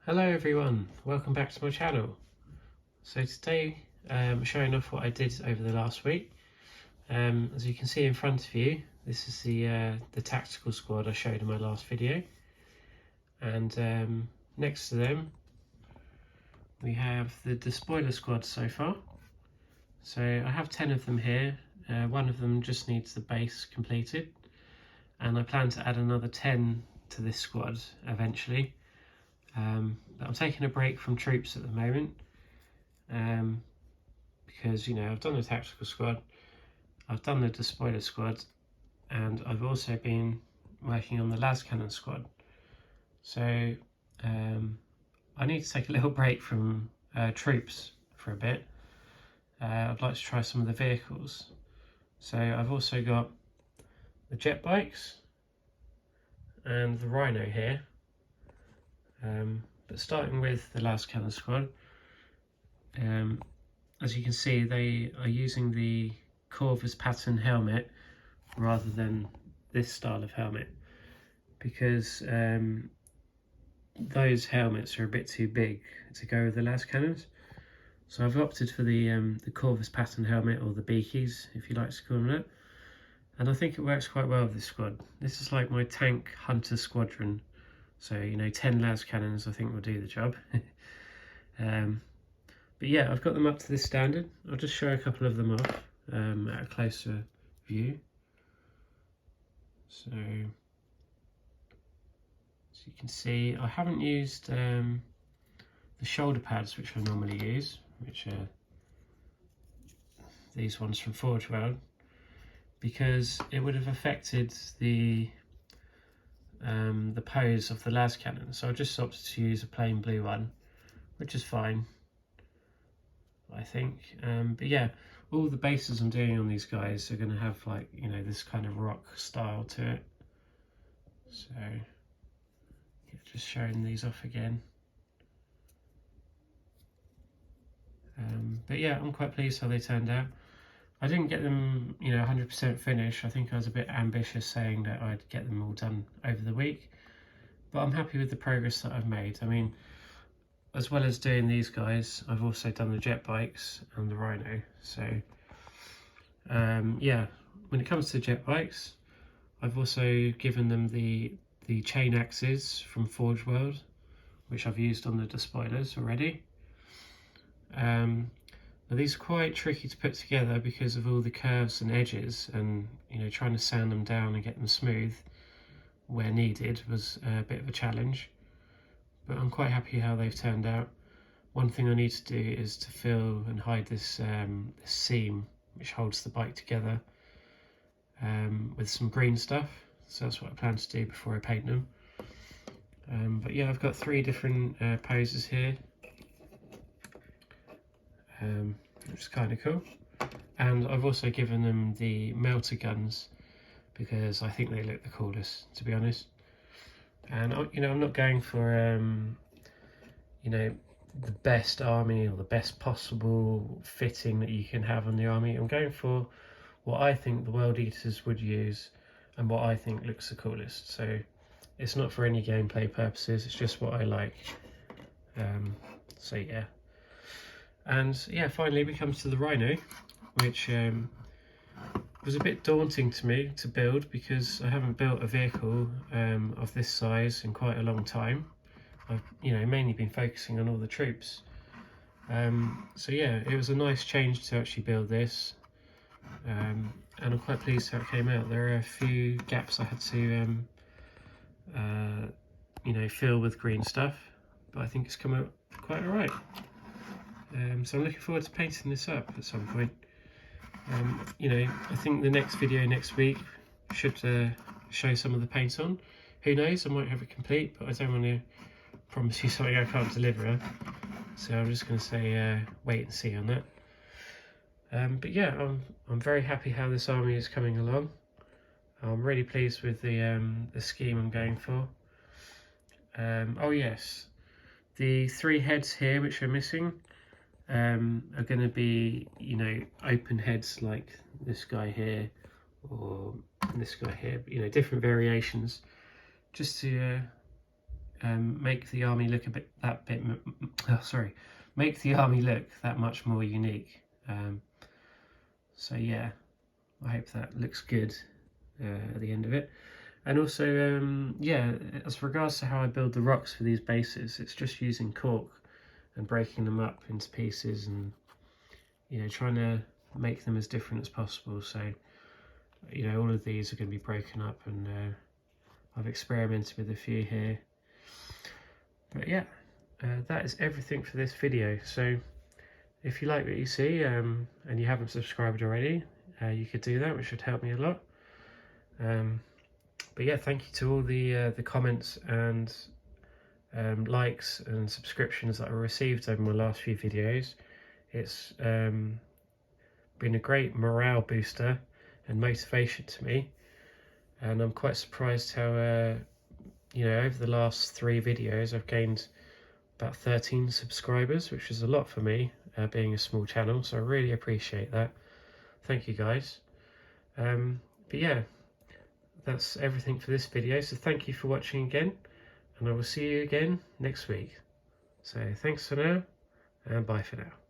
Hello everyone, welcome back to my channel. So today I'm showing off what I did over the last week. As you can see in front of you, this is the tactical squad I showed in my last video, and next to them we have the despoiler squad so far. So I have 10 of them here. One of them just needs the base completed, and I plan to add another 10 to this squad eventually. But I'm taking a break from troops at the moment because, you know, I've done the tactical squad, I've done the despoiler squad, and I've also been working on the lascannon squad. So I need to take a little break from troops for a bit. I'd like to try some of the vehicles. So I've also got the jet bikes and the rhino here. But starting with the lascannon squad, as you can see, they are using the Corvus pattern helmet rather than this style of helmet because those helmets are a bit too big to go with the lascannons. So I've opted for the Corvus pattern helmet, or the beakies if you like to call them that, and I think it works quite well with this squad. This is like my tank hunter squadron, so you know, 10 lascannons I think will do the job. But yeah, I've got them up to this standard. I'll just show a couple of them off at a closer view. So as you can see, I haven't used the shoulder pads which I normally use, which are these ones from Forge World, because it would have affected the pose of the lascannon. So I just opted to use a plain blue one, which is fine, I think. But yeah, all the bases I'm doing on these guys are going to have, like, you know, this kind of rock style to it. So yeah, just showing these off again. But yeah, I'm quite pleased how they turned out. I didn't get them, you know, 100% finished. I think I was a bit ambitious saying that I'd get them all done over the week, but I'm happy with the progress that I've made. I mean, as well as doing these guys, I've also done the jet bikes and the rhino. So yeah, when it comes to jet bikes, I've also given them the chain axes from Forge World, which I've used on the despoilers already. Now these are quite tricky to put together because of all the curves and edges, and you know, trying to sand them down and get them smooth where needed was a bit of a challenge, but I'm quite happy how they've turned out. One thing I need to do is to fill and hide this, this seam which holds the bike together with some green stuff, so that's what I plan to do before I paint them. But yeah, I've got 3 different poses here, which is kind of cool, and I've also given them the melter guns because I think they look the coolest, to be honest. And you know, I'm not going for you know, the best army or the best possible fitting that you can have on the army. I'm going for what I think the World Eaters would use and what I think looks the coolest. So it's not for any gameplay purposes, it's just what I like. So yeah. And yeah, finally we come to the rhino, which was a bit daunting to me to build because I haven't built a vehicle of this size in quite a long time. I've, you know, mainly been focusing on all the troops. So yeah, it was a nice change to actually build this, and I'm quite pleased how it came out. There are a few gaps I had to you know, fill with green stuff, but I think it's come out quite alright. So I'm looking forward to painting this up at some point. You know, I think the next video next week should show some of the paint on. Who knows, I might have it complete, but I don't want to promise you something I can't deliver. So I'm just going to say wait and see on that. But yeah, I'm very happy how this army is coming along. I'm really pleased with the scheme I'm going for. Oh yes, the 3 heads here which are missing are going to be, you know, open heads like this guy here or this guy here, you know, different variations, just to make the army look make the army look that much more unique. So yeah, I hope that looks good at the end of it. And also, yeah, as regards to how I build the rocks for these bases, it's just using cork and breaking them up into pieces, and trying to make them as different as possible. So all of these are going to be broken up, and I've experimented with a few here. But yeah, that is everything for this video. So if you like what you see, and you haven't subscribed already, you could do that, which would help me a lot. But yeah, thank you to all the comments and likes and subscriptions that I received over my last few videos. It's been a great morale booster and motivation to me, and I'm quite surprised how over the last 3 videos I've gained about 13 subscribers, which is a lot for me, being a small channel, so I really appreciate that. Thank you guys. But yeah, that's everything for this video, so thank you for watching again, and I will see you again next week. So thanks for now, and bye for now.